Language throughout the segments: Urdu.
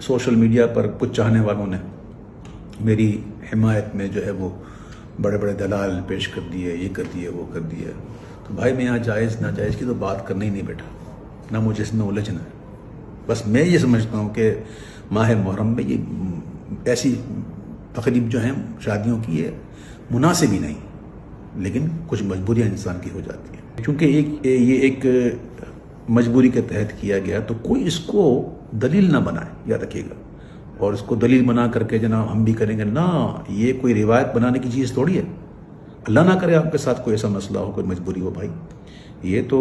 سوشل میڈیا پر کچھ چاہنے والوں نے میری حمایت میں جو ہے وہ بڑے بڑے دلال پیش کر دیے، یہ کر دیے، وہ کر دیے. تو بھائی میں یہاں جائز ناجائز کی تو بات کرنا ہی نہیں بیٹھا، نہ مجھے اس میں الجھنا ہے. بس میں یہ سمجھتا ہوں کہ ماہ محرم میں یہ ایسی تقریب جو ہیں شادیوں کی یہ مناسب ہی نہیں، لیکن کچھ مجبوریاں انسان کی ہو جاتی ہیں. کیونکہ یہ ایک مجبوری کے تحت کیا گیا تو کوئی اس کو دلیل نہ بنائے، یاد رکھیے گا. اور اس کو دلیل بنا کر کے جناب ہم بھی کریں گے، نہ، یہ کوئی روایت بنانے کی چیز تھوڑی ہے. اللہ نہ کرے آپ کے ساتھ کوئی ایسا مسئلہ ہو، کوئی مجبوری ہو بھائی. یہ تو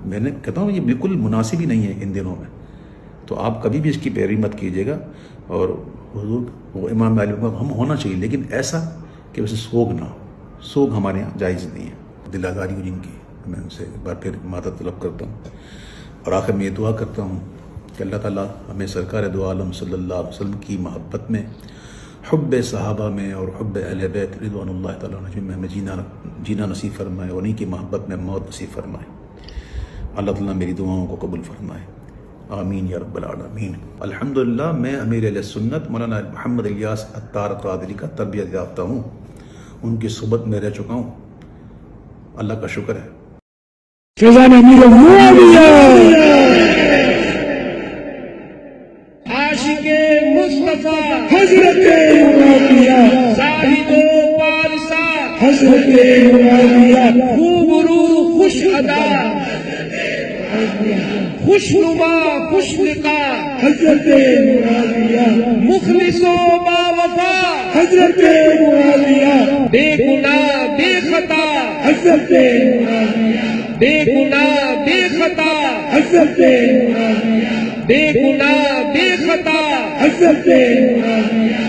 میں نے کہتا ہوں یہ بالکل مناسب ہی نہیں ہے ان دنوں میں. تو آپ کبھی بھی اس کی پیروی مت کیجیے گا. اور حضور وہ امام علیہ ہم ہونا چاہیے، لیکن ایسا کہ اسے سوگ نہ ہو. سوگ ہمارے یہاں جائز نہیں ہے. دل آزاری ہو جن کی، میں ان سے ایک بار پھر معذرت طلب کرتا ہوں. اور آخر میں یہ دعا کرتا ہوں کہ اللہ تعالیٰ ہمیں سرکار دو عالم صلی اللہ علیہ وسلم کی محبت میں، حب صحابہ میں اور حب اہل بیت رضوان اللہ تعالیٰ عنہ میں ہمیں جینا نصیب فرمائے، اور انہیں کی محبت میں موت نصیب فرمائے. اللہ تعالیٰ میری دعاؤں کو قبول فرمائے. آمین یا رب العالمین. الحمدللہ میں امیر اہل سنت مولانا محمد الیاس عطار قادری کا تربیت یافتہ ہوں. ان کی صحبت میں رہ چکا ہوں. اللہ کا شکر ہے. فیضان امیر معاویہ عاشق مصطفیٰ حضرت معاویہ زاہد و پارسا حضرت معاویہ خوبرو خوش ادا خوش نما خوش لقا حضرت معاویہ مخلص و باوفا حضرت معاویہ بے گناہ بے خطا حضرت معاویہ بے گناہ بے خطا حضرت معاویہ بے گناہ بے خطا حضرت معاویہ.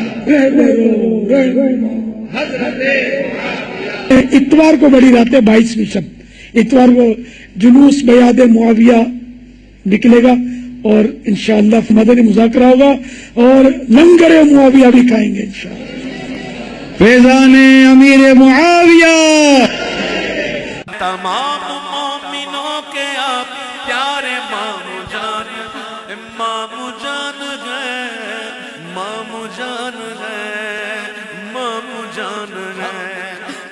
اتوار کو بڑی رات ہے 22ویں شب، اتوار کو جلوس بیعت معاویہ نکلے گا اور انشاءاللہ مدنی مذاکرہ ہوگا اور لنگر معاویہ بھی کھائیں گے انشاءاللہ. فیضان امیر معاویہ. تمام مومنوں کے آپ پیارے مامو جان، مامو جان ہے، مامو جان ہے، مامو جان ہے.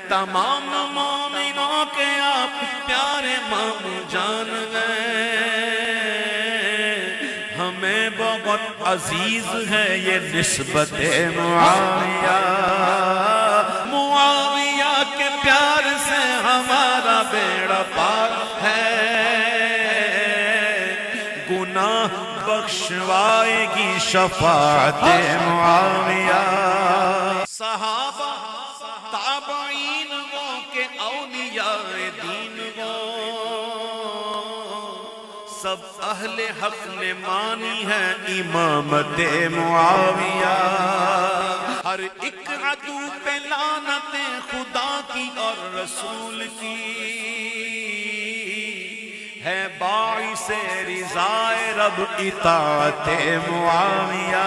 تمام مومنوں کے آپ پیارے مامو جان ہے. ہمیں بہت عزیز ہے یہ نسبت معاویہ. معاویہ کے پیار سے ہمارا بیڑا پار ہے. گناہ بخشوائے گی شفاعت معاویہ. صحابہ تابعین وہ کہ اولیاء دین وہ سب اہل حق نے مانی ہے امامت معاویہ. ہر ایک عدو پہ لعنت خدا کی اور رسول کی ہے، باعث رضائے رب اطاعت معاویہ.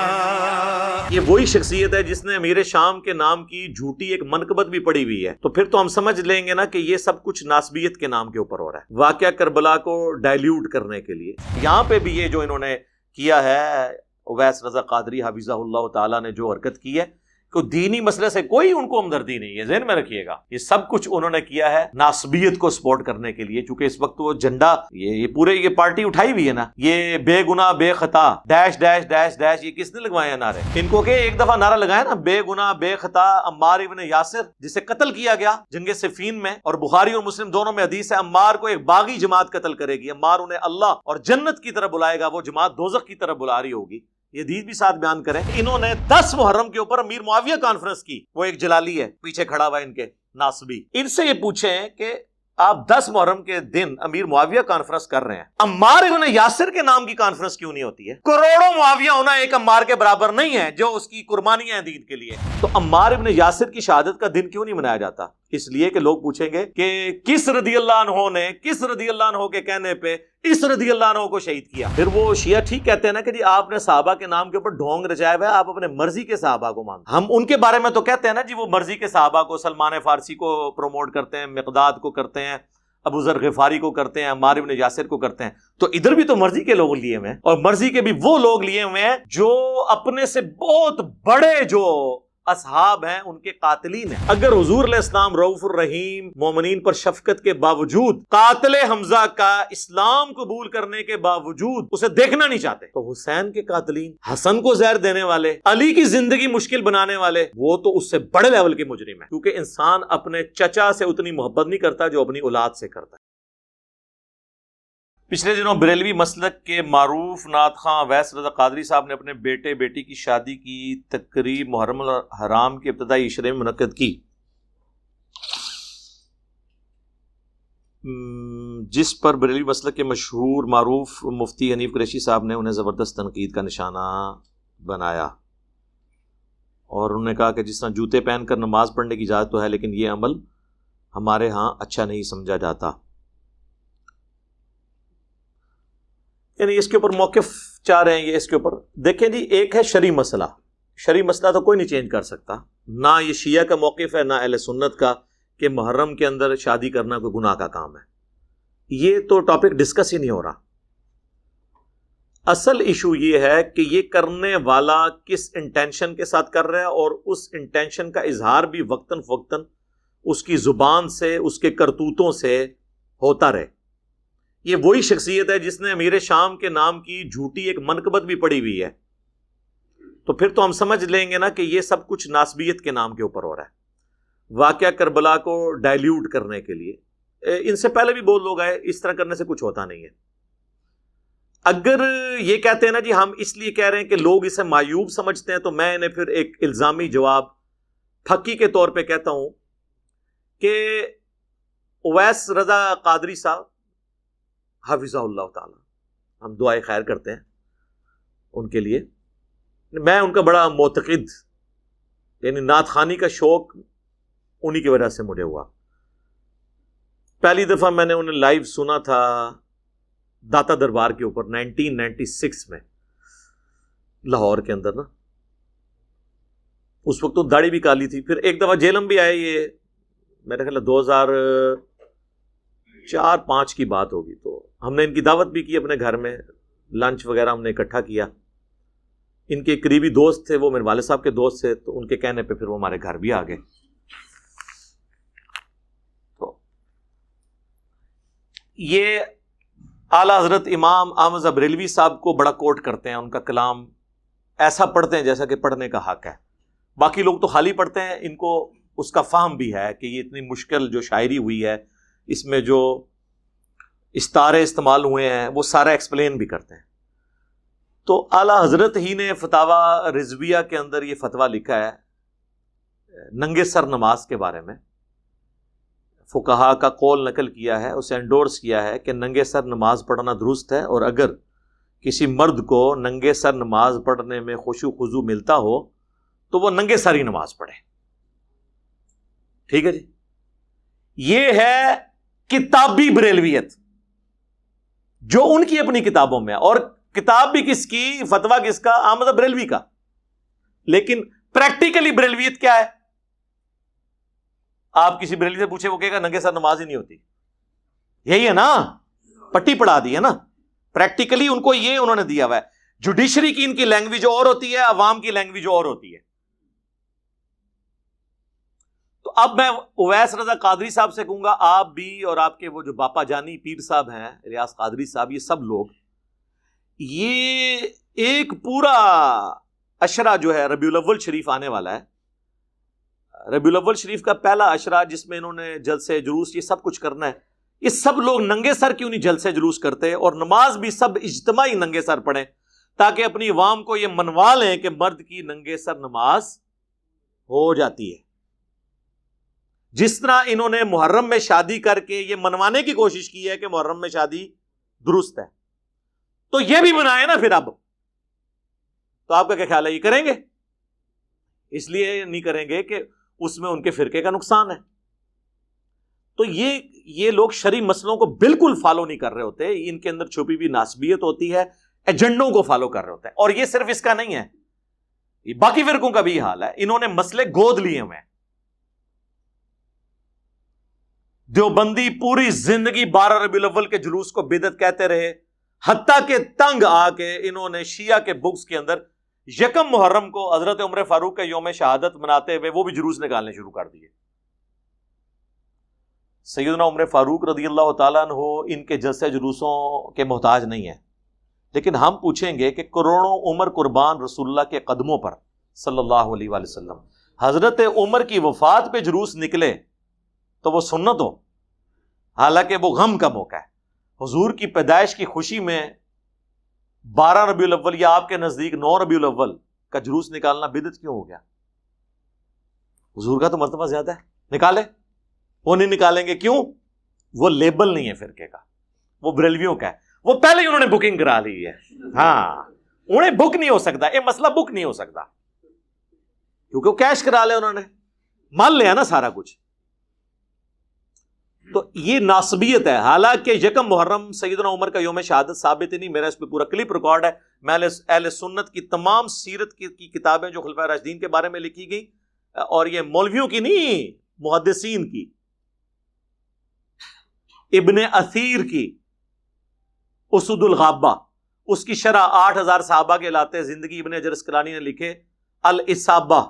یہ وہی شخصیت ہے جس نے امیر شام کے نام کی جھوٹی ایک منقبت بھی پڑی ہوئی ہے. تو پھر تو ہم سمجھ لیں گے نا کہ یہ سب کچھ ناسبیت کے نام کے اوپر ہو رہا ہے، واقعہ کربلا کو ڈائلیوٹ کرنے کے لیے. یہاں پہ بھی یہ جو انہوں نے کیا ہے، اویس رضا قادری حفظہ اللہ تعالیٰ نے جو حرکت کی ہے، کوئی دینی مسئلے سے کوئی ان کو ہمدردی نہیں ہے، ذہن میں رکھیے گا. یہ سب کچھ انہوں نے کیا ہے ناسبیت کو سپورٹ کرنے کے لیے، چونکہ اس وقت وہ جھنڈا یہ پورے یہ پارٹی اٹھائی ہوئی ہے نا، یہ بے گناہ بے خطا ڈیش ڈیش ڈیش ڈیش. یہ کس نے لگوائے ہیں نعرے؟ ان کو کہ ایک دفعہ نعرہ لگایا نا، بے گناہ بے خطا عمار ابن یاسر جسے قتل کیا گیا جنگ صفین میں، اور بخاری اور مسلم دونوں میں حدیث ہے عمار کو ایک باغی جماعت قتل کرے گی، عمار انہیں اللہ اور جنت کی طرف بلائے گا، وہ جماعت دوزخ کی طرف بلا رہی ہوگی. یہ حدیث بھی ساتھ بیان کریں. انہوں نے 10 محرم کے اوپر امیر معاویہ کانفرنس کی. وہ ایک جلالی ہے پیچھے کھڑا ہوا ان کے ناسبی. ان سے یہ پوچھیں کہ آپ 10 محرم کے دن امیر معاویہ کانفرنس کر رہے ہیں، عمار ابن یاسر کے نام کی کانفرنس کیوں نہیں ہوتی ہے؟ کروڑوں معاویہ ہونا ایک عمار کے برابر نہیں ہے جو اس کی قربانیاں ہیں دین کے لیے. تو عمار ابن یاسر کی شہادت کا دن کیوں نہیں منایا جاتا؟ اس لیے کہ لوگ پوچھیں گے کہ کس رضی اللہ عنہ نے کس رضی اللہ عنہ کے کہنے پہ اس رضی اللہ عنہ کو شہید کیا. پھر وہ شیعہ ٹھیک کہتے ہیں نا کہ جی آپ نے صحابہ کے نام کے اوپر ڈھونگ رچایا ہوا ہے، آپ اپنے مرضی کے صحابہ کو مانتے. ہم ان کے بارے میں تو کہتے ہیں نا جی وہ مرضی کے صحابہ کو، سلمان فارسی کو پروموٹ کرتے ہیں، مقداد کو کرتے ہیں، ابو ذر غفاری کو کرتے ہیں, عمار بن یاسر کو کرتے ہیں, تو ادھر بھی تو مرضی کے لوگ لیے ہوئے ہیں, اور مرضی کے بھی وہ لوگ لیے ہوئے ہیں جو اپنے سے بہت بڑے جو اصحاب ہیں ان کے قاتلین ہیں. اگر حضور علیہ السلام رؤوف الرحیم, مومنین پر شفقت کے باوجود, قاتل حمزہ کا اسلام قبول کرنے کے باوجود اسے دیکھنا نہیں چاہتے, تو حسین کے قاتلین, حسن کو زہر دینے والے, علی کی زندگی مشکل بنانے والے, وہ تو اس سے بڑے لیول کے مجرم ہیں, کیونکہ انسان اپنے چچا سے اتنی محبت نہیں کرتا جو اپنی اولاد سے کرتا ہے. پچھلے دنوں بریلوی مسلک کے معروف نعت خواں اویس رضا قادری صاحب نے اپنے بیٹے بیٹی کی شادی کی تقریب محرم الحرام کے ابتدائی عشرے میں منعقد کی, جس پر بریلوی مسلک کے مشہور معروف مفتی حنیف قریشی صاحب نے انہیں زبردست تنقید کا نشانہ بنایا, اور انہوں نے کہا کہ جس طرح جوتے پہن کر نماز پڑھنے کی اجازت تو ہے, لیکن یہ عمل ہمارے ہاں اچھا نہیں سمجھا جاتا. یعنی اس کے اوپر موقف چاہ رہے ہیں یہ, اس کے اوپر دیکھیں جی, ایک ہے شرعی مسئلہ, شرعی مسئلہ تو کوئی نہیں چینج کر سکتا, نہ یہ شیعہ کا موقف ہے نہ اہل سنت کا کہ محرم کے اندر شادی کرنا کوئی گناہ کا کام ہے, یہ تو ٹاپک ڈسکس ہی نہیں ہو رہا. اصل ایشو یہ ہے کہ یہ کرنے والا کس انٹینشن کے ساتھ کر رہا ہے, اور اس انٹینشن کا اظہار بھی وقتاً فوقتاً اس کی زبان سے, اس کے کرتوتوں سے ہوتا رہے. یہ وہی شخصیت ہے جس نے امیر شام کے نام کی جھوٹی ایک منقبت بھی پڑی ہوئی ہے, تو پھر تو ہم سمجھ لیں گے نا کہ یہ سب کچھ ناسبیت کے نام کے اوپر ہو رہا ہے, واقعہ کربلا کو ڈائلیوٹ کرنے کے لیے. ان سے پہلے بھی بہت لوگ آئے, اس طرح کرنے سے کچھ ہوتا نہیں ہے. اگر یہ کہتے ہیں نا جی ہم اس لیے کہہ رہے ہیں کہ لوگ اسے معیوب سمجھتے ہیں, تو میں انہیں پھر ایک الزامی جواب پھکی کے طور پہ کہتا ہوں کہ اویس رضا قادری صاحب حافظہ اللہ تعالی, ہم دعائے خیر کرتے ہیں ان کے لیے, میں ان کا بڑا معتقد, یعنی نعت خوانی کا شوق انہی کی وجہ سے مجھے ہوا. پہلی دفعہ میں نے انہیں لائیو سنا تھا داتا دربار کے اوپر 1996 میں لاہور کے اندر نا, اس وقت تو داڑھی بھی کالی تھی. پھر ایک دفعہ جیلم بھی آئے, یہ میرے خیال 2004-05 کی بات ہوگی, تو ہم نے ان کی دعوت بھی کی اپنے گھر میں, لنچ وغیرہ ہم نے اکٹھا کیا. ان کے قریبی دوست تھے, وہ میرے والد صاحب کے دوست تھے, تو ان کے کہنے پہ پھر وہ ہمارے گھر بھی آ گئے. تو یہ اعلیٰ حضرت امام احمد رضا بریلوی صاحب کو بڑا کوٹ کرتے ہیں, ان کا کلام ایسا پڑھتے ہیں جیسا کہ پڑھنے کا حق ہے. باقی لوگ تو خالی پڑھتے ہیں, ان کو اس کا فہم بھی ہے کہ یہ اتنی مشکل جو شاعری ہوئی ہے, اس میں جو استعارے استعمال ہوئے ہیں وہ سارا ایکسپلین بھی کرتے ہیں. تو اعلیٰ حضرت ہی نے فتاوی رضویہ کے اندر یہ فتویٰ لکھا ہے ننگے سر نماز کے بارے میں. فقہا کا قول نقل کیا ہے, اسے انڈورس کیا ہے کہ ننگے سر نماز پڑھنا درست ہے, اور اگر کسی مرد کو ننگے سر نماز پڑھنے میں خشوع و خضوع ملتا ہو تو وہ ننگے سر ہی نماز پڑھے. ٹھیک ہے جی, یہ ہے کتابی بریلویت جو ان کی اپنی کتابوں میں, اور کتاب بھی کس کی, فتویٰ کس کا, احمد بریلوی کا. لیکن پریکٹیکلی بریلویت کیا ہے؟ آپ کسی بریلوی سے پوچھے وہ کہے گا ننگے سر نماز ہی نہیں ہوتی. یہی ہے نا, پٹی پڑھا دی ہے نا. پریکٹیکلی ان کو یہ انہوں نے دیا ہوا ہے. جوڈیشری کی ان کی لینگویج اور ہوتی ہے, عوام کی لینگویج اور ہوتی ہے. تو اب میں اویس رضا قادری صاحب سے کہوں گا, آپ بھی اور آپ کے وہ جو باپا جانی پیر صاحب ہیں ریاض قادری صاحب, یہ سب لوگ یہ ایک پورا عشرہ جو ہے ربیع الاول شریف آنے والا ہے, ربیع الاول شریف کا پہلا عشرہ جس میں انہوں نے جلسے جلوس یہ سب کچھ کرنا ہے, یہ سب لوگ ننگے سر کیوں نہیں جلسے جلوس کرتے, اور نماز بھی سب اجتماعی ننگے سر پڑھیں تاکہ اپنی عوام کو یہ منوا لیں کہ مرد کی ننگے سر نماز ہو جاتی ہے. جس طرح انہوں نے محرم میں شادی کر کے یہ منوانے کی کوشش کی ہے کہ محرم میں شادی درست ہے, تو یہ بھی بنائے نا پھر. اب تو آپ کا کیا خیال ہے, یہ کریں گے؟ اس لیے نہیں کریں گے کہ اس میں ان کے فرقے کا نقصان ہے. تو یہ لوگ شرعی مسئلوں کو بالکل فالو نہیں کر رہے ہوتے, ان کے اندر چھپی بھی ناسبیت ہوتی ہے, ایجنڈوں کو فالو کر رہے ہوتے ہیں. اور یہ صرف اس کا نہیں ہے, یہ باقی فرقوں کا بھی حال ہے, انہوں نے مسئلے گود لیے ہوئے ہیں. دیوبندی پوری زندگی 12 ربیع الاول کے جلوس کو بدعت کہتے رہے، حتیٰ کہ تنگ آ کے انہوں نے شیعہ کے بکس کے اندر یکم محرم کو حضرت عمر فاروق کا یوم شہادت مناتے ہوئے وہ بھی جلوس نکالنے شروع کر دیے۔ سیدنا عمر فاروق رضی اللہ تعالیٰ عنہ ان کے جلسے جلوسوں کے محتاج نہیں ہیں، لیکن ہم پوچھیں گے کہ کروڑوں عمر قربان رسول اللہ کے قدموں پر صلی اللہ علیہ وآلہ وسلم، حضرت عمر کی وفات پہ جلوس نکلے تو وہ سنت ہو، حالانکہ وہ غم کا موقع ہے۔ حضور کی پیدائش کی خوشی میں 12 ربیع الاول یا آپ کے نزدیک 9 ربیع الاول کا جلوس نکالنا بدعت کیوں ہو گیا؟ حضور کا تو مرتبہ زیادہ ہے، نکالے، وہ نہیں نکالیں گے کیوں؟ وہ لیبل نہیں ہے فرقے کا، وہ بریلویوں کا ہے، وہ پہلے ہی انہوں نے بکنگ کرا لی ہے۔ ہاں، انہیں بک نہیں ہو سکتا، یہ مسئلہ بک نہیں ہو سکتا کیونکہ وہ کیش کرا لے، انہوں نے مان لیا نا سارا کچھ۔ تو یہ ناسبیت ہے، حالانکہ یکم محرم سیدنا عمر کا یوم شہادت ثابت ہی نہیں، میرا اس پہ پورا کلپ ریکارڈ ہے، میں اہل سنت کی تمام سیرت کی کتابیں جو خلفائے راشدین کے بارے میں لکھی گئی، اور یہ مولویوں کی نہیں، محدثین کی، ابن اثیر کی اسد الغابہ، اس کی شرح 8000 صحابہ کے علاتے زندگی ابن حجر اسقلانی نے لکھے الاصابہ،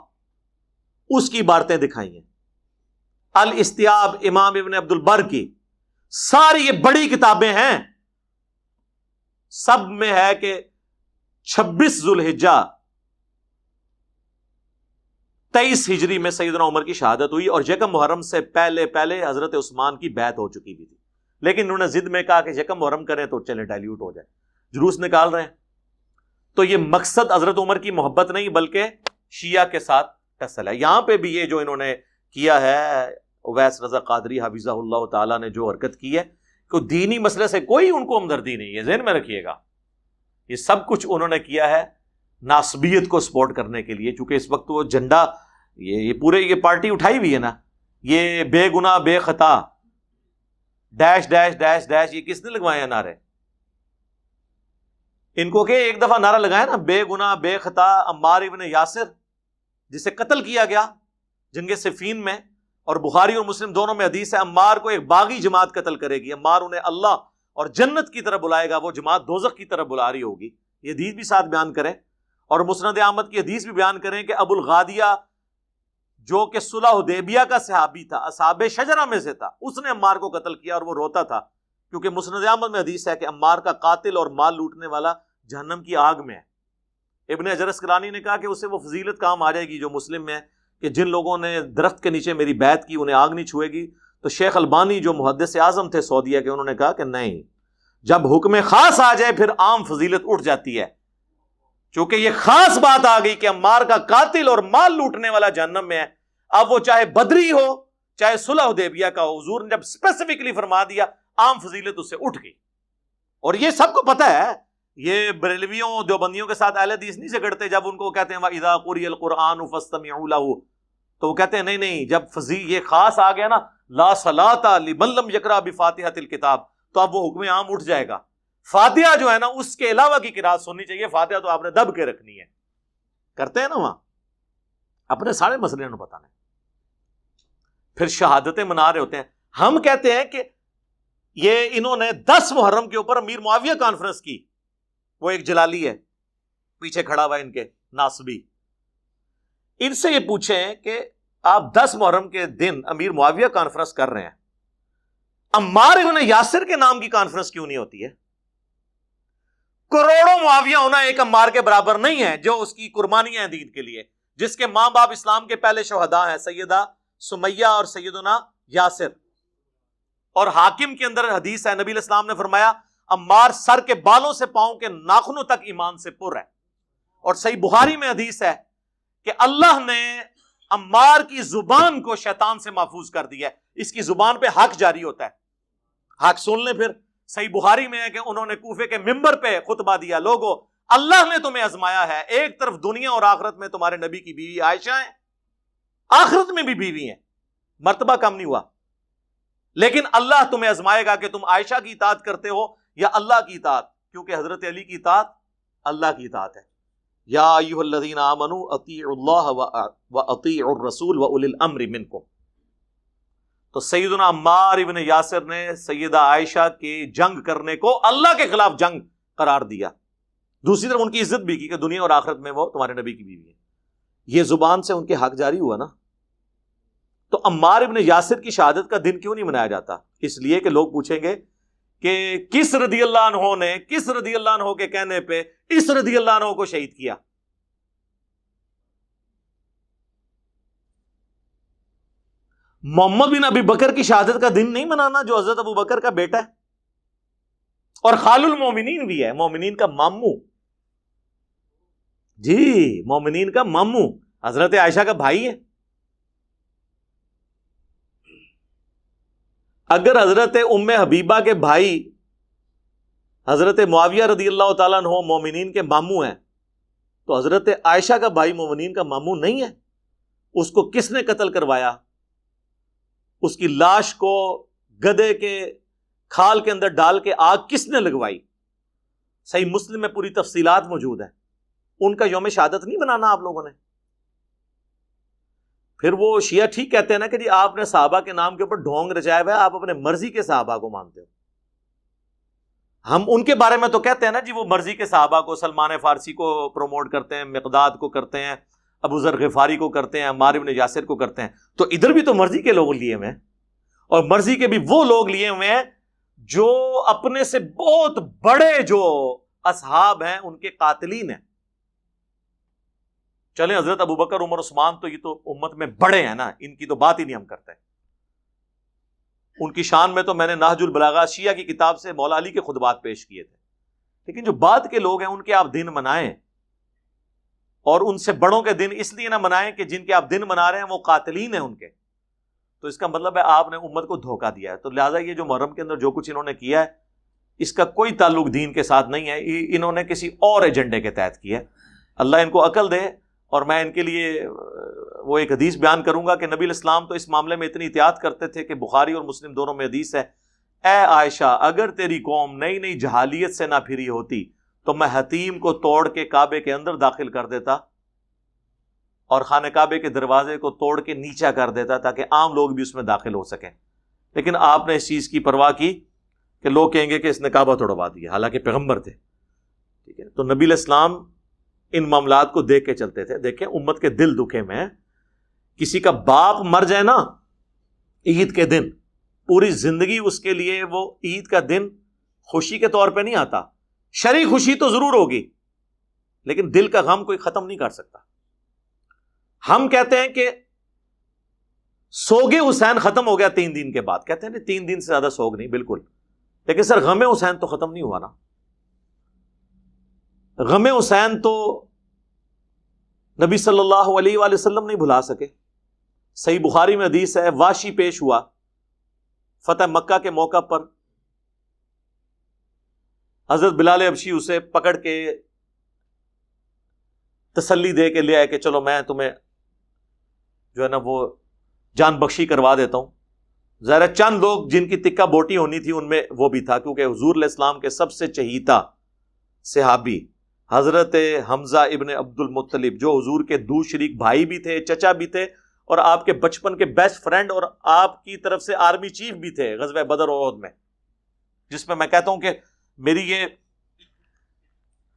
اس کی عبارتیں دکھائی ہیں، الاستیاب امام ابن عبد البر کی، ساری یہ بڑی کتابیں ہیں، سب میں ہے کہ 26 ذوالحجہ 23 ہجری میں سیدنا عمر کی شہادت ہوئی، اور یکم محرم سے پہلے حضرت عثمان کی بیعت ہو چکی بھی تھی، لیکن انہوں نے ضد میں کہا کہ یکم محرم کریں تو چلے ڈائلیوٹ ہو جائے، جلوس نکال رہے ہیں۔ تو یہ مقصد حضرت عمر کی محبت نہیں بلکہ شیعہ کے ساتھ ٹسل ہے۔ یہاں پہ بھی یہ جو انہوں نے کیا ہے، اویس رضا قادری حفظہ اللہ تعالیٰ نے جو حرکت کی ہے، کہ دینی مسئلے سے کوئی ان کو ہمدردی نہیں ہے، ذہن میں رکھیے گا، یہ سب کچھ انہوں نے کیا ہے ناسبیت کو سپورٹ کرنے کے لیے، چونکہ اس وقت وہ جھنڈا یہ پورے یہ پارٹی اٹھائی ہوئی ہے نا، یہ بے گناہ بے خطا ڈیش ڈیش ڈیش ڈیش، یہ کس نے لگوائے ہیں نعرے؟ ان کو کہ ایک دفعہ نعرہ لگایا نا، بے گناہ بے خطا عمار ابن یاسر، جسے قتل کیا گیا جنگ صفین میں، اور بخاری اور مسلم دونوں میں حدیث ہے عمار کو ایک باغی جماعت قتل کرے گی، عمار انہیں اللہ اور جنت کی طرف بلائے گا، وہ جماعت دوزخ کی طرف بلا رہی ہوگی۔ یہ حدیث بھی ساتھ بیان کریں، اور مسند احمد کی حدیث بھی بیان کریں کہ ابو الغادیہ جو کہ صلح حدیبیہ کا صحابی تھا، اصحاب شجرہ میں سے تھا، اس نے عمار کو قتل کیا، اور وہ روتا تھا کیونکہ مسند احمد میں حدیث ہے کہ عمار کا قاتل اور مال لوٹنے والا جہنم کی آگ میں ہے۔ ابن حجر اسقلانی نے کہا کہ اسے وہ فضیلت کام آ جائے گی جو مسلم میں ہے کہ جن لوگوں نے درخت کے نیچے میری بیعت کی انہیں آگ نہیں چھوئے گی۔ تو شیخ البانی جو محدث اعظم تھے سعودیہ کے، انہوں نے کہا کہ نہیں، جب حکم خاص آ جائے پھر عام فضیلت اٹھ جاتی ہے، چونکہ یہ خاص بات آ گئی کہ عمار کا قاتل اور مال لوٹنے والا جہنم میں ہے، اب وہ چاہے بدری ہو چاہے صلح حدیبیہ کا ہو، حضور نے جب اسپیسیفکلی فرما دیا عام فضیلت اس سے اٹھ گئی۔ اور یہ سب کو پتہ ہے، یہ بریلویوں دیوبندیوں کے ساتھ اہل حدیث نہیں جھگڑتے، جب ان کو کہتے ہیں وَإِذَا قُرِئَ الْقُرْآنُ فَاسْتَمِعُوا لَهُ، تو وہ کہتے ہیں نہیں نہیں، جب یہ خاص آ گیا نا لا صلاۃ لمن لم یقرأ بفاتحۃ الکتاب، تو اب وہ حکم عام اٹھ جائے گا۔ فاتحہ جو ہے نا اس کے علاوہ کی قرات سننی چاہیے، فاتحہ تو آپ نے دب کے رکھنی ہے، کرتے ہیں نا وہاں، اپنے سارے مسئلے انہوں بتانے، پھر شہادتیں منا رہے ہوتے ہیں۔ ہم کہتے ہیں کہ یہ انہوں نے 10 محرم کے اوپر امیر معاویہ کانفرنس کی، وہ ایک جلالی ہے پیچھے کھڑا ہوا ان کے ناسبی، ان سے یہ پوچھیں کہ آپ 10 محرم کے دن امیر معاویہ کانفرنس کر رہے ہیں، عمار ابن یاسر کے نام کی کانفرنس کیوں نہیں ہوتی ہے؟ کروڑوں معاویہ ہونا ایک عمار کے برابر نہیں ہے جو اس کی قربانیاں ہیں دین کے لیے، جس کے ماں باپ اسلام کے پہلے شہداء ہیں، سیدہ سمیہ اور سیدنا یاسر۔ اور حاکم کے اندر حدیث ہے، نبی علیہ السلام نے فرمایا عمار سر کے بالوں سے پاؤں کے ناخنوں تک ایمان سے پر ہے۔ اور صحیح بخاری میں حدیث ہے کہ اللہ نے عمار کی زبان کو شیطان سے محفوظ کر دیا ہے، اس کی زبان پہ حق جاری ہوتا ہے۔ حق سن لیں، پھر صحیح بخاری میں ہے کہ انہوں نے کوفے کے ممبر پہ خطبہ دیا، لوگو اللہ نے تمہیں آزمایا ہے، ایک طرف دنیا اور آخرت میں تمہارے نبی کی بیوی عائشہ ہیں، آخرت میں بھی بیوی ہیں، مرتبہ کم نہیں ہوا، لیکن اللہ تمہیں آزمائے گا کہ تم عائشہ کی اطاعت کرتے ہو یا اللہ کی اطاعت، کیونکہ حضرت علی کی اطاعت اللہ کی اطاعت ہے۔ یا ایھا الذین آمنوا اطیعوا اللہ واطیعوا الرسول واولی الامر منکم۔ تو سیدنا عمار ابن یاسر نے سیدہ عائشہ کے جنگ کرنے کو اللہ کے خلاف جنگ قرار دیا. دوسری طرف ان کی عزت بھی کی کہ دنیا اور آخرت میں وہ تمہارے نبی کی بیوی ہے. یہ زبان سے ان کے حق جاری ہوا نا. تو عمار ابن یاسر کی شہادت کا دن کیوں نہیں منایا جاتا؟ اس لیے کہ لوگ پوچھیں گے کہ کس رضی اللہ عنہ نے کس رضی اللہ عنہ کے کہنے پہ اس رضی اللہ عنہ کو شہید کیا. محمد بن ابی بکر کی شہادت کا دن نہیں منانا جو حضرت ابو بکر کا بیٹا ہے اور خال المومنین بھی ہے، مومنین کا ماموں. جی مومنین کا ماموں حضرت عائشہ کا بھائی ہے. اگر حضرت ام حبیبہ کے بھائی حضرت معاویہ رضی اللہ تعالیٰ عنہ مومنین کے ماموں ہیں تو حضرت عائشہ کا بھائی مومنین کا ماموں نہیں ہے؟ اس کو کس نے قتل کروایا؟ اس کی لاش کو گدھے کے کھال کے اندر ڈال کے آگ کس نے لگوائی؟ صحیح مسلم میں پوری تفصیلات موجود ہیں. ان کا یوم شہادت نہیں منانا آپ لوگوں نے. پھر وہ شیعہ ٹھیک کہتے ہیں نا کہ جی آپ نے صحابہ کے نام کے اوپر ڈھونگ رچایا ہوا ہے، آپ اپنے مرضی کے صحابہ کو مانتے ہو. ہم ان کے بارے میں تو کہتے ہیں نا جی وہ مرضی کے صحابہ کو، سلمان فارسی کو پروموٹ کرتے ہیں، مقداد کو کرتے ہیں، ابو ذر غفاری کو کرتے ہیں، عمار بن یاسر کو کرتے ہیں. تو ادھر بھی تو مرضی کے لوگ لیے ہوئے ہیں، اور مرضی کے بھی وہ لوگ لیے ہوئے ہیں جو اپنے سے بہت بڑے جو اصحاب ہیں ان کے قاتلین ہیں. چلیں حضرت ابو بکر عمر عثمان تو یہ تو امت میں بڑے ہیں نا، ان کی تو بات ہی نہیں ہم کرتے. ان کی شان میں تو میں نے نہج البلاغہ شیعہ کی کتاب سے مولا علی کے خطبات پیش کیے تھے. لیکن جو بعد کے لوگ ہیں ان کے آپ دن منائیں، اور ان سے بڑوں کے دن اس لیے نہ منائیں کہ جن کے آپ دن منا رہے ہیں وہ قاتلین ہیں ان کے. تو اس کا مطلب ہے آپ نے امت کو دھوکہ دیا ہے. تو لہٰذا یہ جو محرم کے اندر جو کچھ انہوں نے کیا ہے اس کا کوئی تعلق دین کے ساتھ نہیں ہے، انہوں نے کسی اور ایجنڈے کے تحت کیا ہے. اللہ ان کو عقل دے. اور میں ان کے لیے وہ ایک حدیث بیان کروں گا کہ نبی الاسلام تو اس معاملے میں اتنی احتیاط کرتے تھے کہ بخاری اور مسلم دونوں میں حدیث ہے، اے عائشہ اگر تیری قوم نئی نئی جہالیت سے نہ پھری ہوتی تو میں حتیم کو توڑ کے کعبے کے اندر داخل کر دیتا اور خانہ کعبے کے دروازے کو توڑ کے نیچا کر دیتا تاکہ عام لوگ بھی اس میں داخل ہو سکیں. لیکن آپ نے اس چیز کی پرواہ کی کہ لوگ کہیں گے کہ اس نے کعبہ توڑوا دیا، حالانکہ پیغمبر تھے. ٹھیک ہے، تو نبی الاسلام ان معاملات کو دیکھ کے چلتے تھے. دیکھیں امت کے دل دکھے میں، کسی کا باپ مر جائے نا عید کے دن، پوری زندگی اس کے لیے وہ عید کا دن خوشی کے طور پہ نہیں آتا. شرعی خوشی تو ضرور ہوگی لیکن دل کا غم کوئی ختم نہیں کر سکتا. ہم کہتے ہیں کہ سوگ حسین ختم ہو گیا 3 دن کے بعد، کہتے ہیں نہیں 3 دن سے زیادہ سوگ نہیں، بالکل. لیکن سر غم حسین تو ختم نہیں ہوا نا. غم حسین تو نبی صلی اللہ علیہ وآلہ وسلم نہیں بھلا سکے. صحیح بخاری میں حدیث ہے، واشی پیش ہوا فتح مکہ کے موقع پر، حضرت بلال حبشی اسے پکڑ کے تسلی دے کے لے آئے کہ چلو میں تمہیں جو ہے نا وہ جان بخشی کروا دیتا ہوں. ظاہر چند لوگ جن کی تکہ بوٹی ہونی تھی ان میں وہ بھی تھا، کیونکہ حضور علیہ السلام کے سب سے چہیتا صحابی حضرت حمزہ ابن عبد المطلب جو حضور کے دو شریک بھائی بھی تھے، چچا بھی تھے، اور آپ کے بچپن کے بیسٹ فرینڈ اور آپ کی طرف سے آرمی چیف بھی تھے غزوہ بدر اور احد میں، جس میں کہتا ہوں کہ میری یہ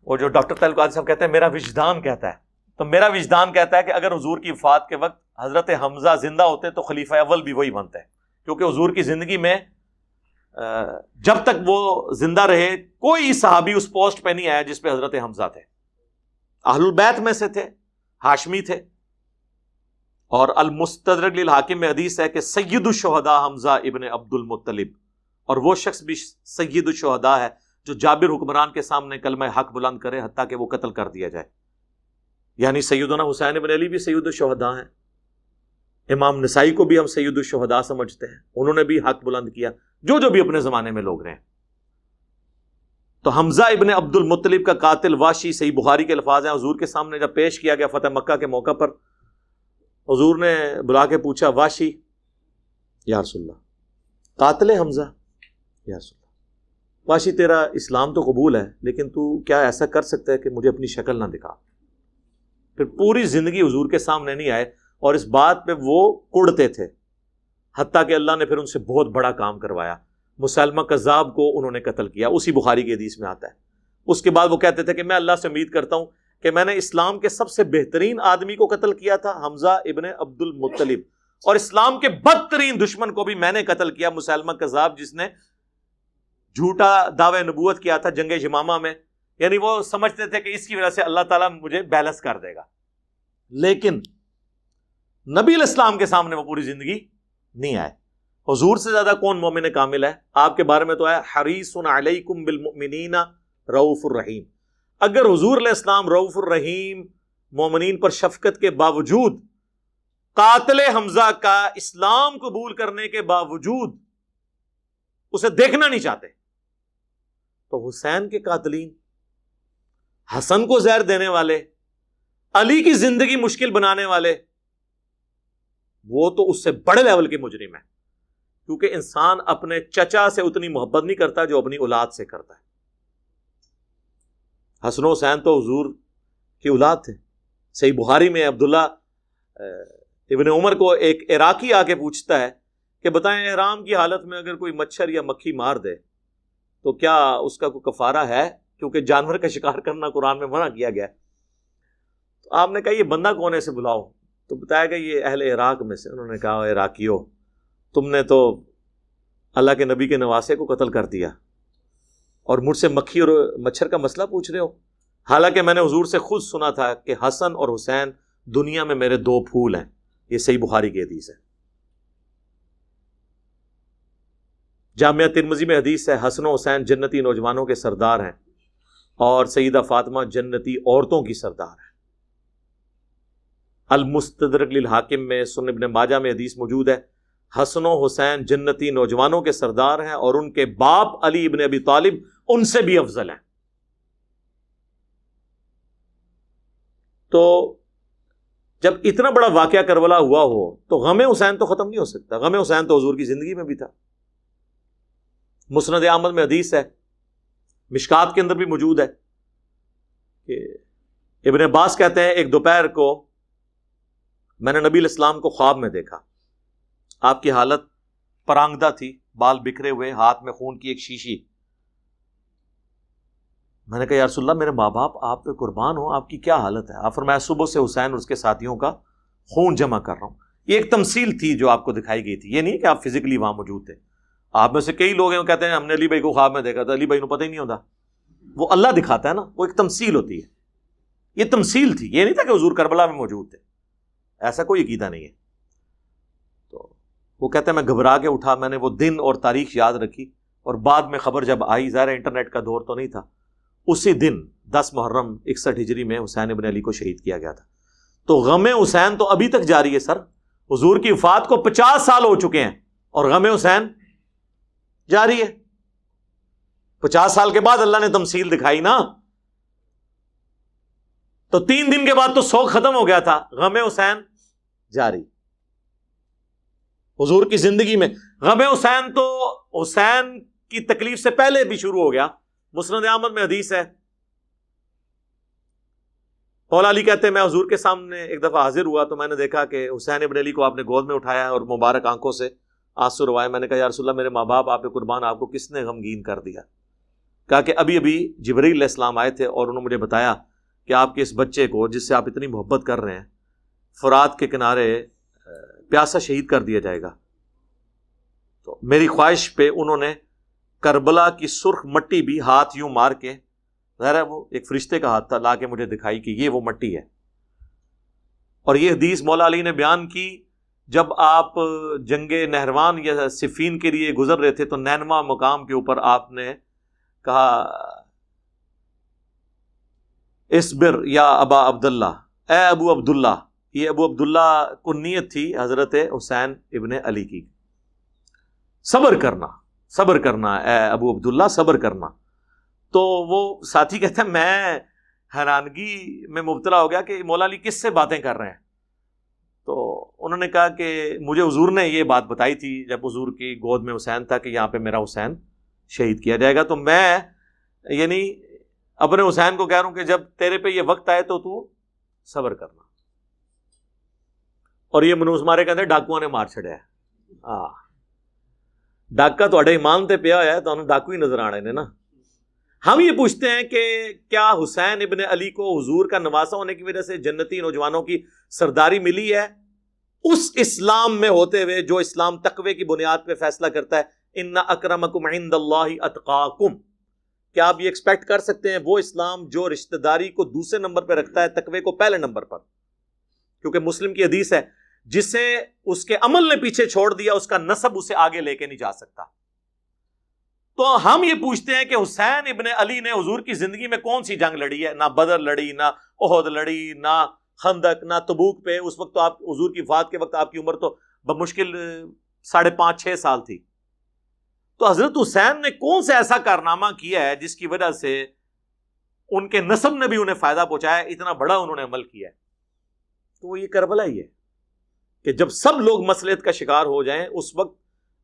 اور جو ڈاکٹر طاہر القادری صاحب کہتے ہیں میرا وجدان کہتا ہے، تو میرا وجدان کہتا ہے کہ اگر حضور کی وفات کے وقت حضرت حمزہ زندہ ہوتے تو خلیفہ اول بھی وہی بنتے، کیونکہ حضور کی زندگی میں جب تک وہ زندہ رہے کوئی صحابی اس پوسٹ پہ نہیں آیا جس پہ حضرت حمزہ تھے. اہل البیت میں سے تھے، ہاشمی تھے. اور المستدرک للحاکم میں حدیث ہے کہ سید الشہداء حمزہ ابن عبد المطلب، اور وہ شخص بھی سید الشہداء ہے جو جابر حکمران کے سامنے کلمہ حق بلند کرے حتیٰ کہ وہ قتل کر دیا جائے. یعنی سیدنا حسین ابن علی بھی سید الشہداء ہیں. امام نسائی کو بھی ہم سید الشہداء سمجھتے ہیں، انہوں نے بھی حق بلند کیا، جو بھی اپنے زمانے میں لوگ رہے ہیں. تو حمزہ ابن عبد المطلب کا قاتل واشی، صحیح بخاری کے الفاظ ہیں، حضور کے سامنے جب پیش کیا گیا فتح مکہ کے موقع پر، حضور نے بلا کے پوچھا واشی یا رسول اللہ قاتل حمزہ یا رسول اللہ، واشی تیرا اسلام تو قبول ہے لیکن تو کیا ایسا کر سکتا ہے کہ مجھے اپنی شکل نہ دکھا. پھر پوری زندگی حضور کے سامنے نہیں آئے اور اس بات پہ وہ کڑتے تھے. حتیٰ کہ اللہ نے پھر ان سے بہت بڑا کام کروایا، مسلمہ کذاب کو انہوں نے قتل کیا، اسی بخاری کی حدیث میں آتا ہے۔ اس کے بعد وہ کہتے تھے کہ میں اللہ سے امید کرتا ہوں کہ میں نے اسلام کے سب سے بہترین آدمی کو قتل کیا تھا، حمزہ ابن عبد المطلب، اور اسلام کے بدترین دشمن کو بھی میں نے قتل کیا، مسلمہ کذاب، جس نے جھوٹا دعوی نبوت کیا تھا جنگ یمامہ میں۔ یعنی وہ سمجھتے تھے کہ اس کی وجہ سے اللہ تعالیٰ مجھے بیلنس کر دے گا، لیکن نبی علیہ السلام کے سامنے وہ پوری زندگی نہیں آئے۔ حضور سے زیادہ کون مومن کامل ہے؟ آپ کے بارے میں تو ہے حریص علیکم بالمؤمنین رؤوف الرحیم۔ اگر حضور علیہ السلام رؤوف الرحیم، مومنین پر شفقت کے باوجود، قاتل حمزہ کا اسلام قبول کرنے کے باوجود اسے دیکھنا نہیں چاہتے، تو حسین کے قاتلین، حسن کو زہر دینے والے، علی کی زندگی مشکل بنانے والے، وہ تو اس سے بڑے لیول کے مجرم ہیں، کیونکہ انسان اپنے چچا سے اتنی محبت نہیں کرتا جو اپنی اولاد سے کرتا ہے۔ حسن و حسین تو حضور کی اولاد تھے۔ صحیح بخاری میں عبداللہ ابن عمر کو ایک عراقی آ کے پوچھتا ہے کہ بتائیں احرام کی حالت میں اگر کوئی مچھر یا مکھی مار دے تو کیا اس کا کوئی کفارہ ہے؟ کیونکہ جانور کا شکار کرنا قرآن میں منع کیا گیا ہے۔ تو آپ نے کہا یہ بندہ کون ہے، سے بلاؤ۔ تو بتایا کہ یہ اہل عراق میں سے۔ انہوں نے کہا عراقیوں، تم نے تو اللہ کے نبی کے نواسے کو قتل کر دیا اور مجھ سے مکھی اور مچھر کا مسئلہ پوچھ رہے ہو، حالانکہ میں نے حضور سے خود سنا تھا کہ حسن اور حسین دنیا میں میرے دو پھول ہیں۔ یہ صحیح بخاری کی حدیث ہے۔ جامعہ ترمذی میں حدیث ہے، حسن و حسین جنتی نوجوانوں کے سردار ہیں اور سیدہ فاطمہ جنتی عورتوں کی سردار ہے۔ المستدرک للحاکم میں، سنن ابن ماجہ میں حدیث موجود ہے، حسن و حسین جنتی نوجوانوں کے سردار ہیں اور ان کے باپ علی ابن ابی طالب ان سے بھی افضل ہیں۔ تو جب اتنا بڑا واقعہ کربلا ہوا ہو تو غم حسین تو ختم نہیں ہو سکتا۔ غم حسین تو حضور کی زندگی میں بھی تھا۔ مسند احمد میں حدیث ہے، مشکات کے اندر بھی موجود ہے، کہ ابن عباس کہتے ہیں ایک دوپہر کو میں نے نبی علیہ السلام کو خواب میں دیکھا، آپ کی حالت پرانگدہ تھی، بال بکھرے ہوئے، ہاتھ میں خون کی ایک شیشی۔ میں نے کہا یا رسول اللہ میرے ماں باپ آپ پہ قربان ہوں، آپ کی کیا حالت ہے؟ آپ فرمایا صبح سے حسین اور اس کے ساتھیوں کا خون جمع کر رہا ہوں۔ یہ ایک تمثیل تھی جو آپ کو دکھائی گئی تھی، یہ نہیں کہ آپ فزیکلی وہاں موجود تھے۔ آپ میں سے کئی لوگ ہیں وہ کہتے ہیں ہم نے علی بھائی کو خواب میں دیکھا تھا، علی بھائی کو پتہ ہی نہیں ہوتا، وہ اللہ دکھاتا ہے نا، وہ ایک تمثیل ہوتی ہے۔ یہ تمثیل تھی، یہ نہیں تھا کہ حضور کربلا میں موجود تھے، ایسا کوئی عقیدہ نہیں ہے۔ تو وہ کہتے ہیں میں گھبرا کے اٹھا، میں نے وہ دن اور تاریخ یاد رکھی، اور بعد میں خبر جب آئی، ظاہر انٹرنیٹ کا دور تو نہیں تھا، اسی دن 10 محرم 61 ہجری میں حسین ابن علی کو شہید کیا گیا تھا۔ تو غم حسین تو ابھی تک جاری ہے سر، حضور کی وفات کو 50 سال ہو چکے ہیں اور غم حسین جاری ہے۔ 50 سال کے بعد اللہ نے تمثیل دکھائی نا، تو 3 دن کے بعد تو سوگ ختم ہو گیا تھا، غم حسین جاری حضور کی زندگی میں۔ غم حسین تو حسین کی تکلیف سے پہلے بھی شروع ہو گیا۔ مسند احمد میں حدیث ہے، مولا علی کہتے ہیں میں حضور کے سامنے ایک دفعہ حاضر ہوا تو میں نے دیکھا کہ حسین ابن علی کو آپ نے گود میں اٹھایا اور مبارک آنکھوں سے آنسو روائے۔ میں نے کہا یا رسول اللہ میرے ماں باپ آپ پہ قربان، آپ کو کس نے غمگین کر دیا؟ کہا کہ ابھی ابھی جبرائیل علیہ السلام آئے تھے اور انہوں نے مجھے بتایا کہ آپ کے اس بچے کو جس سے آپ اتنی محبت کر رہے ہیں فرات کے کنارے پیاسا شہید کر دیا جائے گا۔ تو میری خواہش پہ انہوں نے کربلا کی سرخ مٹی بھی ہاتھ یوں مار کے، ظاہر ہے وہ ایک فرشتے کا ہاتھ تھا، لا کے مجھے دکھائی کہ یہ وہ مٹی ہے۔ اور یہ حدیث مولا علی نے بیان کی جب آپ جنگ نہروان یا صفین کے لیے گزر رہے تھے، تو نینوا مقام کے اوپر آپ نے کہا اصبر یا ابا عبداللہ، اے ابو عبداللہ۔ یہ ابو عبداللہ کنیت تھی حضرت حسین ابن علی کی۔ صبر کرنا، صبر کرنا اے ابو عبداللہ، صبر کرنا۔ تو وہ ساتھی کہتے ہیں میں حیرانگی میں مبتلا ہو گیا کہ مولا علی کس سے باتیں کر رہے ہیں۔ تو انہوں نے کہا کہ مجھے حضور نے یہ بات بتائی تھی جب حضور کی گود میں حسین تھا کہ یہاں پہ میرا حسین شہید کیا جائے گا، تو میں یعنی اپنے حسین کو کہہ رہا ہوں کہ جب تیرے پہ یہ وقت آئے تو صبر کرنا۔ اور یہ منوس مارے کہتے ہیں ڈاکوؤں نے مار چھڑیا ہے، ڈاکا تھوڑے ایمان تے پیا ہوا ہے تو ڈاکو ہی نظر آنے نے نا. ہم یہ پوچھتے ہیں کہ کیا حسین ابن علی کو حضور کا نواسا ہونے کی وجہ سے جنتی نوجوانوں کی سرداری ملی ہے؟ اس اسلام میں ہوتے ہوئے جو اسلام تقوی کی بنیاد پہ فیصلہ کرتا ہے ان اکرمکم عند اللہ اتقاکم، کیا آپ یہ ایکسپیکٹ کر سکتے ہیں وہ اسلام جو رشتہ داری کو دوسرے نمبر پہ رکھتا ہے تقوی کو پہلے نمبر پر؟ کیونکہ مسلم کی حدیث ہے جسے اس کے عمل نے پیچھے چھوڑ دیا اس کا نسب اسے آگے لے کے نہیں جا سکتا. تو ہم یہ پوچھتے ہیں کہ حسین ابن علی نے حضور کی زندگی میں کون سی جنگ لڑی ہے؟ نہ بدر لڑی، نہ احد لڑی، نہ خندق، نہ تبوک پہ. اس وقت تو آپ حضور کی وفات کے وقت آپ کی عمر تو بمشکل 5.5-6 سال تھی. تو حضرت حسین نے کون سا ایسا کارنامہ کیا ہے جس کی وجہ سے ان کے نسب نے بھی انہیں فائدہ پہنچایا، اتنا بڑا انہوں نے عمل کیا ہے؟ تو وہ یہ کربلا ہی ہے کہ جب سب لوگ مصلحت کا شکار ہو جائیں اس وقت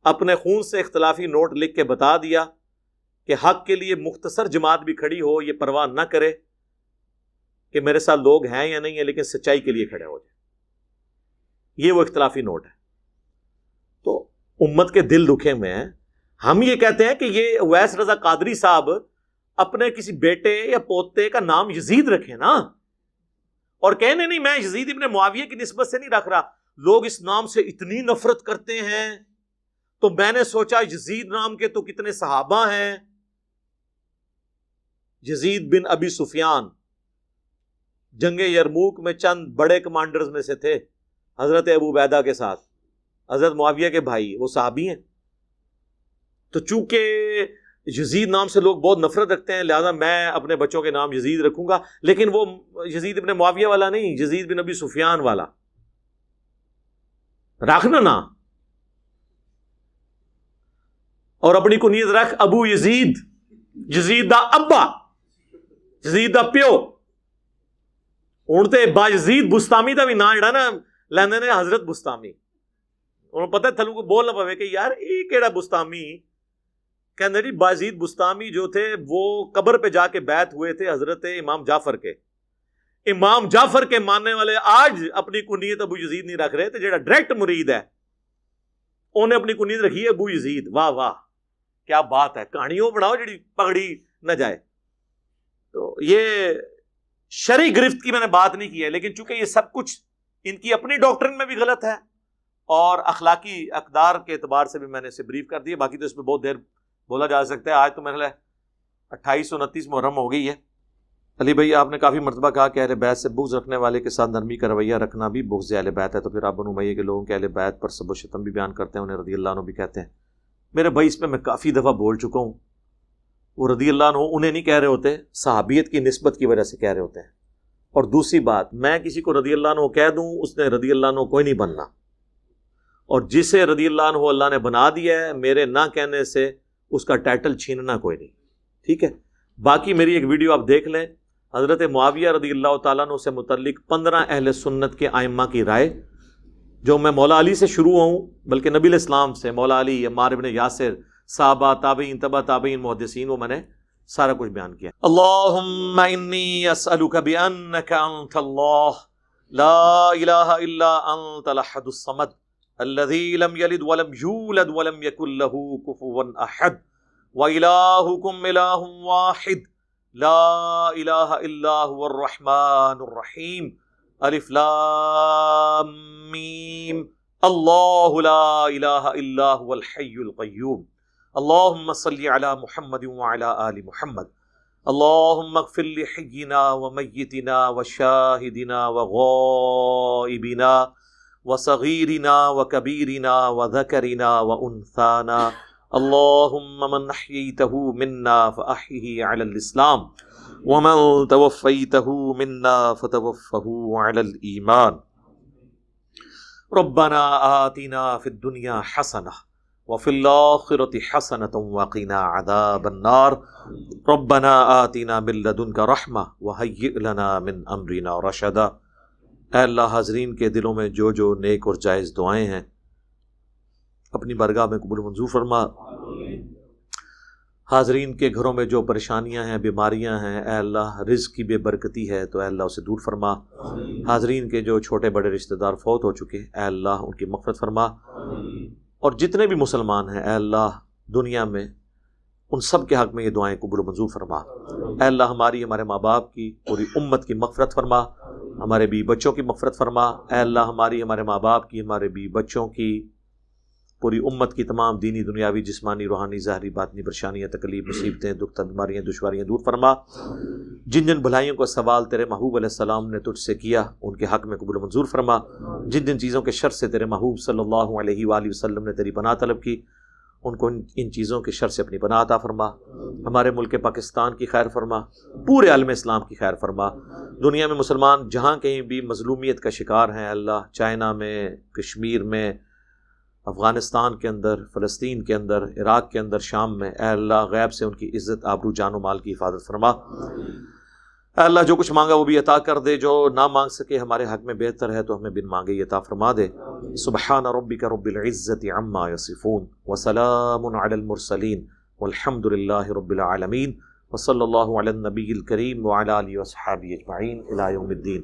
اپنے خون سے اختلافی نوٹ لکھ کے بتا دیا کہ حق کے لیے مختصر جماعت بھی کھڑی ہو، یہ پرواہ نہ کرے کہ میرے ساتھ لوگ ہیں یا نہیں ہیں، لیکن سچائی کے لیے کھڑے ہو جائیں. یہ وہ اختلافی نوٹ ہے. تو امت کے دل دکھے ہوئے ہیں. ہم یہ کہتے ہیں کہ یہ اویس رضا قادری صاحب اپنے کسی بیٹے یا پوتے کا نام یزید رکھیں نا، اور کہنے نہیں میں یزید ابن معاویہ کی نسبت سے نہیں رکھ رہا، لوگ اس نام سے اتنی نفرت کرتے ہیں تو میں نے سوچا یزید نام کے تو کتنے صحابہ ہیں. یزید بن ابی سفیان جنگ یرموک میں چند بڑے کمانڈرز میں سے تھے حضرت ابو عبیدہ کے ساتھ، حضرت معاویہ کے بھائی، وہ صحابی ہیں. تو چونکہ یزید نام سے لوگ بہت نفرت رکھتے ہیں لہذا میں اپنے بچوں کے نام یزید رکھوں گا، لیکن وہ یزید ابن معاویہ والا نہیں، یزید بن ابی سفیان والا رکھنا نا. اور اپنی کنیت رکھ ابو یزید، یزید دا ابا، یزید دا پیو. ہوں تو با یزید بستامی دا بھی نام جڑا نا لیندے نے حضرت بستامی. انہوں پتہ تھلو کو بولنا پوے کہ یار یہ کیڑا بستامی؟ کہنے جی باجید بستامی جو تھے وہ قبر پہ جا کے بیعت ہوئے تھے حضرت امام جعفر کے. امام جعفر کے ماننے والے آج اپنی کنیت ابو یزید نہیں رکھ رہے تھے. جیڑا ڈائریکٹ مرید ہے انہیں اپنی کنیت رکھی ہے ابو یزید. واہ واہ کیا بات ہے، کہانیوں بڑھاؤ جڑی پگڑی نہ جائے. تو یہ شرعی گرفت کی میں نے بات نہیں کی ہے، لیکن چونکہ یہ سب کچھ ان کی اپنی ڈاکٹرن میں بھی غلط ہے اور اخلاقی اقدار کے اعتبار سے بھی میں نے اسے بریف کر دیا. باقی تو اس پہ بہت دیر بولا جا سکتا ہے. آج تو میرے 28-29 محرم ہو گئی ہے. علی بھائی آپ نے کافی مرتبہ کہا کہ اہل بیت سے بغض رکھنے والے کے ساتھ نرمی کا رویہ رکھنا بھی بغض اہل بیت ہے، تو پھر آپ بنو امیہ کے لوگوں کے اہل بیت پر سب و شتم بھی بیان کرتے ہیں، انہیں رضی اللہ عنہ بھی کہتے ہیں. میرے بھائی اس پہ میں کافی دفعہ بول چکا ہوں. وہ رضی اللہ عنہ انہیں نہیں کہہ رہے ہوتے، صحابیت کی نسبت کی وجہ سے کہہ رہے ہوتے ہیں. اور دوسری بات، میں کسی کو رضی اللہ عنہ کہہ دوں اس نے رضی اللہ عنہ کوئی نہیں بننا، اور جسے رضی اللہ عنہ اللہ نے بنا دیا ہے میرے نہ کہنے سے اس کا ٹائٹل چھیننا کوئی نہیں. ٹھیک ہے. باقی میری ایک ویڈیو آپ دیکھ لیں، حضرت معاویہ رضی اللہ تعالیٰ عنہ سے متعلق 15 اہل سنت کے ائمہ کی رائے، جو میں مولا علی سے شروع ہوں بلکہ نبی الاسلام سے، مولا علی، عمار ابن یاسر، صحابہ، تابعین، تبع تابعین، محدثین، وہ میں نے سارا کچھ بیان کیا. اللہم انی اسألک بانک انت اللہ لا الہ الا انت الاحد الصمد الذی لم یلد ولم یولد ولم یکن له کفوا احد وإلہکم الہ واحد لا الہ الا هو الرحمن الرحیم الف لام میم اللہ لا الہ الا هو الحی القیوم اللہم صلی علی محمد وعلی آل محمد اللہم اغفر لحینا ومیتنا وشاہدنا وغائبنا وصغیرنا وکبیرنا وذکرنا وانثانا اللہم من احییتہ منا فاحیہ علی الاسلام ومن توفیتہ منا فتوفہ علی الایمان ربنا آتنا فی الدنیا حسنہ وفی الآخرۃ حسنۃ وقنا عذاب النار ربنا آتنا من لدنک رحمہ وہیئ لنا من امرنا رشدا. اے اللہ حاضرین کے دلوں میں جو جو نیک اور جائز دعائیں ہیں اپنی بارگاہ میں قبول منظور فرما. حاضرین کے گھروں میں جو پریشانیاں ہیں، بیماریاں ہیں، اے اللہ رزق کی بے برکتی ہے تو اے اللہ اسے دور فرما. حاضرین کے جو چھوٹے بڑے رشتہ دار فوت ہو چکے، اے اللہ ان کی مغفرت فرما. اور جتنے بھی مسلمان ہیں اے اللہ دنیا میں ان سب کے حق میں یہ دعائیں قبول و منظور فرما۔ اے اللہ ہماری ہمارے ماں باپ کی پوری امت کی مغفرت فرما، ہمارے بیوی بچوں کی مغفرت فرما۔ اے اللہ ہماری ہمارے ماں باپ کی ہمارے بیوی بچوں کی پوری امت کی تمام دینی دنیاوی جسمانی روحانی ظاہری باطنی پریشانیاں تکلیف مصیبتیں دکھ بیماریاں دشواریاں دور فرما۔ جن جن بھلائیوں کا سوال تیرے محبوب علیہ السلام نے تجھ سے کیا ان کے حق میں قبول و منظور فرما۔ جن جن چیزوں کے شر سے تیرے محبوب صلی اللہ علیہ وآلہ وسلم نے تیری پناہ طلب کی ان کو ان چیزوں کے شر سے اپنی پناہ عطا فرما۔ ہمارے ملک پاکستان کی خیر فرما، پورے عالم اسلام کی خیر فرما۔ دنیا میں مسلمان جہاں کہیں بھی مظلومیت کا شکار ہیں اللہ، چائنا میں، کشمیر میں، افغانستان کے اندر، فلسطین کے اندر، عراق کے اندر، شام میں، اے اللہ غیب سے ان کی عزت آبرو جان و مال کی حفاظت فرما۔ اے اللہ جو کچھ مانگا وہ بھی عطا کر دے، جو نہ مانگ سکے ہمارے حق میں بہتر ہے تو ہمیں بن مانگے ہی عطا فرما دے۔ سبحان ربک رب العزت عما یصفون وسلام علی المرسلین والحمد للہ رب العالمین وصلی اللہ علی النبی الکریم وعلی آلہ وصحبہ اجمعین الی یوم الدین۔